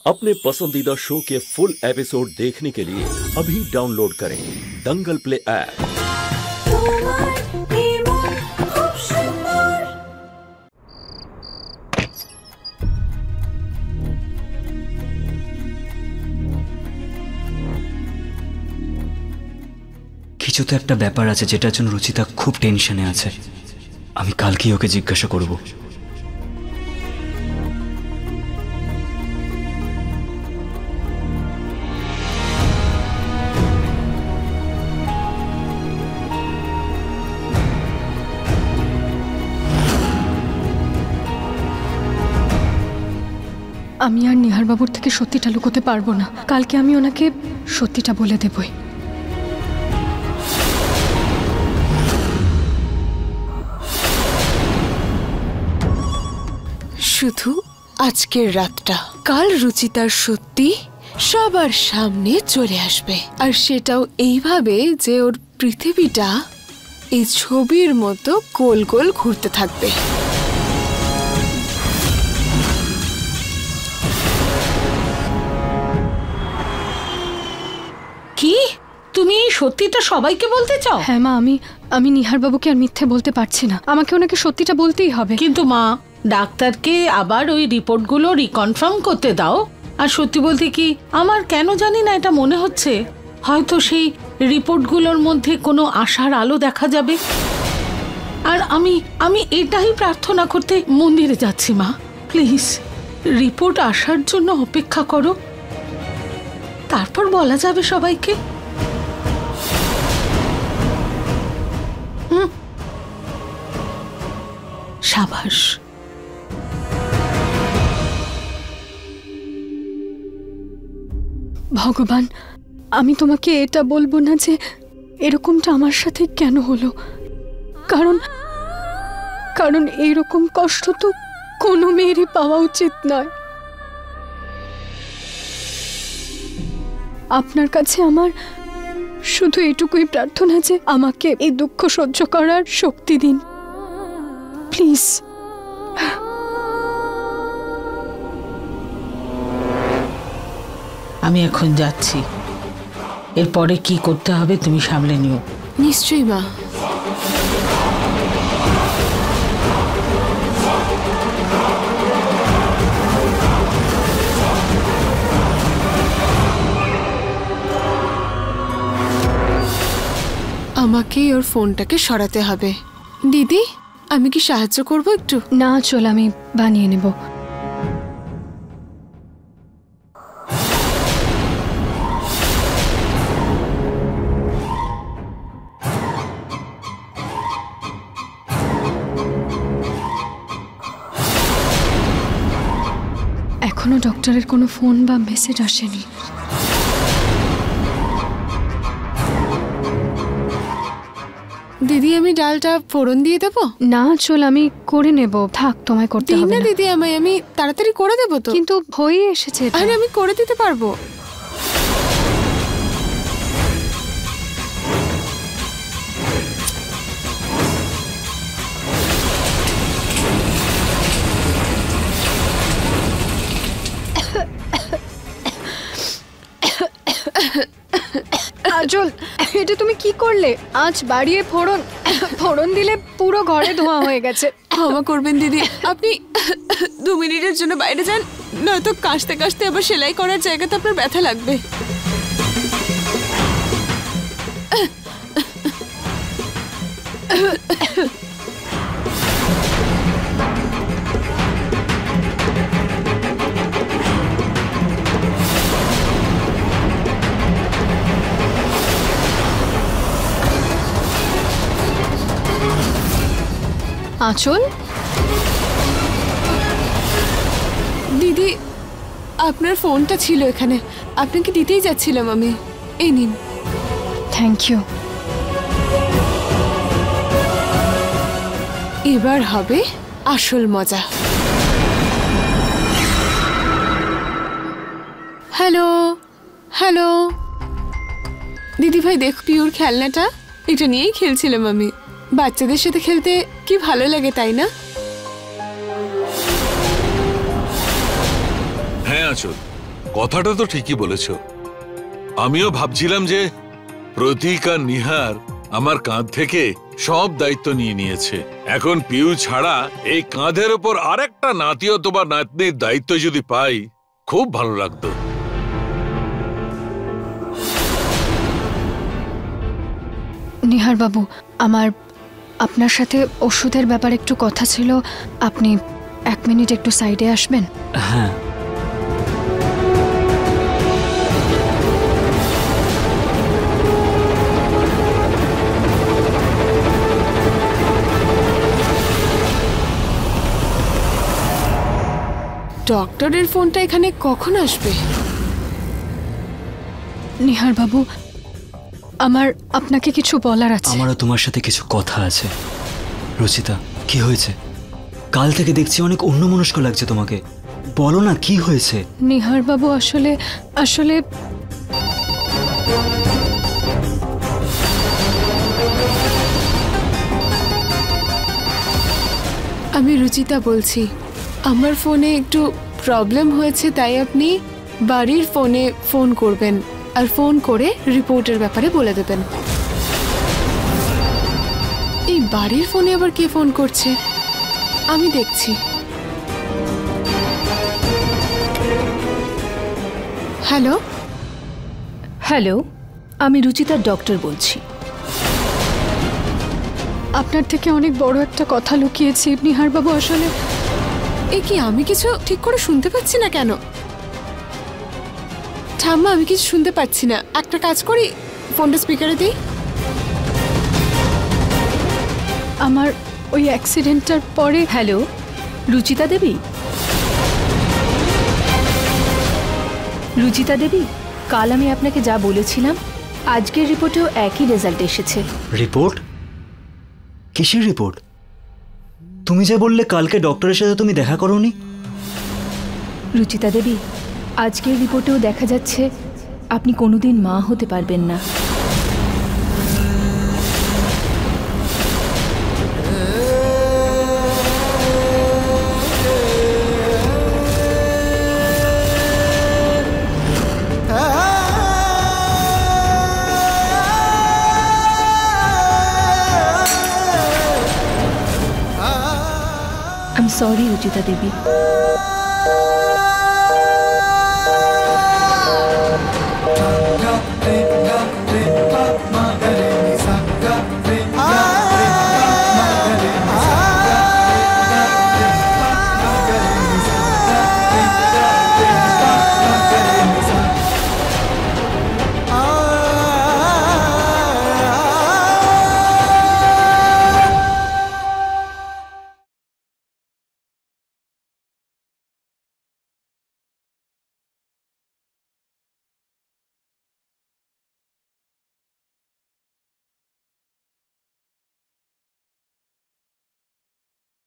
अपने पसंदीदा शो के फुल एपिसोड देखने के लिए अभी डाउनलोड करें दंगल प्ले ऐप। কিছু তো একটা ব্যাপার আছে যেটার জন্য রুচিতা খুব টেনশনে আছে। আমি কালকেই ওকে জিজ্ঞাসা করব। আমি আর নিহার বাবুর থেকে সত্যিটা লুকোতে পারবো না। কালকে আমি ওনাকে সত্যিটা বলে দেবই। শুধু আজকের রাতটা, কাল রুচিতার সত্যি সবার সামনে চলে আসবে, আর সেটাও এইভাবে যে ওর পৃথিবীটা এই ছবির মতো গোল গোল ঘুরতে থাকবে। কি তুমি এই সত্যিটা সবাইকে বলতে চাও? হ্যাঁ মা, আমি নিহার বাবুকে আর মিথ্যে বলতে পারছি না। আমাকে ওনাকে সত্যিটা বলতেই হবে। কিন্তু মা, ডাক্তারকে আবার ওই রিপোর্টগুলো রিকনফার্ম করতে দাও। আর সত্যি বলতে কি, আমার কেন জানি না এটা মনে হচ্ছে হয়তো সেই রিপোর্টগুলোর মধ্যে কোনো আশার আলো দেখা যাবে। আর আমি এটাই প্রার্থনা করতে মন্দিরে যাচ্ছি। মা প্লিজ, রিপোর্ট আসার জন্য অপেক্ষা করো, তারপর বলা যাবে সবাইকে। সাবাস। ভগবান, আমি তোমাকে এটা বলবো না যে এরকমটা আমার সাথে কেন হলো, কারণ এইরকম কষ্ট তো কোনো মেয়েরই পাওয়া উচিত নয়। আপনার কাছে আমার শুধু এটুকুই প্রার্থনা যে আমাকে এই দুঃখ সহ্য করার শক্তি দিন, প্লিজ। আমি এখন যাচ্ছি, এরপরে কি করতে হবে তুমি সামলে নিও। নিশ্চয়ই মা। আমাকে ওর ফোনটাকে সরাতে হবে। দিদি, আমি কি সাহায্য করব একটু? না চল, আমি বানিয়ে নেব। এখনো ডক্টরের কোনো ফোন বা মেসেজ আসেনি। দিদি, আমি ডালটা ফোড়ন দিয়ে দেবো? না চল, আমি করে নেব। থাক, তোমায় করতে হবে না। দিদি, আমি তাড়াতাড়ি করে দেবো তো। কিন্তু হয়ে এসেছে। আরে আমি করে দিতে পারবো। আজল, এটা তুমি কি করলে? আঁচ বাড়িয়ে ফোড়ন দিলে পুরো ঘরে ধোঁয়া হয়ে গেছে। ক্ষমা করবেন দিদি, আপনি 2 মিনিটের জন্য বাইরে যান, নয়তো কাশতে কাশতে আবার সেলাই করার জায়গাতে আপনার ব্যথা লাগবে। আঁচল, দিদি, আপনার ফোনটা ছিল এখানে, আপনাকে দিতেই যাচ্ছিলাম আমি। এই নিন। Thank you. এবার হবে আসল মজা। হ্যালো হ্যালো দিদি ভাই, দেখ পিওর খেলনাটা, এটা নিয়েই খেলছিলাম আমি। বাচ্চাদের সাথে খেলতে কি ভালো লাগে, তাই না? হ্যাঁ আচল, কথাটা তো ঠিকই বলেছো। আমিও ভাবছিলাম যে প্রতীক আর নিহার আমার কাঁধ থেকে সব দায়িত্ব নিয়ে নিয়েছে। এখন পিউ ছাড়া এই কাঁধের ওপর আরেকটা নাতি অথবা নাতনির দায়িত্ব যদি পাই খুব ভালো লাগতো। নিহার বাবু, আমার আপনার সাথে ওষুধের ব্যাপারে একটু কথা ছিল। আপনি 1 মিনিট একটু সাইডে আসবেন? হ্যাঁ। ডক্টরের ফোনটা এখানে কখন আসবে? নিহার বাবু, আমার আপনাকে কিছু বলার আছে। আমারও তোমার সাথে কিছু কথা আছে। রুচিতা, কি হয়েছে? কাল থেকে দেখছি অনেক অন্যমনস্ক লাগছে তোমাকে। বলো না, কি হয়েছে? নিহার বাবু, আসলে আসলে আমি রুচিতা বলছি। আমার ফোনে একটু প্রবলেম হয়েছে, তাই আপনি বাড়ির ফোনে ফোন করবেন আর ফোন করে রিপোর্টের ব্যাপারে বলে দেবেন। এই বাড়ির ফোনে আবার কে ফোন করছে? আমি দেখছি। হ্যালো হ্যালো, আমি রুচিতার ডক্টর বলছি। আপনার থেকে অনেক বড় একটা কথা লুকিয়েছি নিহার বাবু। আসলে এ কি, আমি কিছু ঠিক করে শুনতে পাচ্ছি না কেন? ঠাম্মা, আমি কিছু শুনতে পাচ্ছি না। একটা কাজ করি, ফোনটা স্পিকারে দিই। আমার ওই অ্যাক্সিডেন্টটার পরে। হ্যালো, রুচিতা দেবী? রুচিতা দেবী, কাল আমি আপনাকে যা বলেছিলাম আজকের রিপোর্টেও একই রেজাল্ট এসেছে। রিপোর্ট? কিসের রিপোর্ট? তুমি যে বললে কালকে ডক্টরের সাথে তুমি দেখা করোনি। রুচিতা দেবী, আজকের রিপোর্টেও দেখা যাচ্ছে আপনি কোনোদিন মা হতে পারবেন না। সরি রুচিতা দেবী।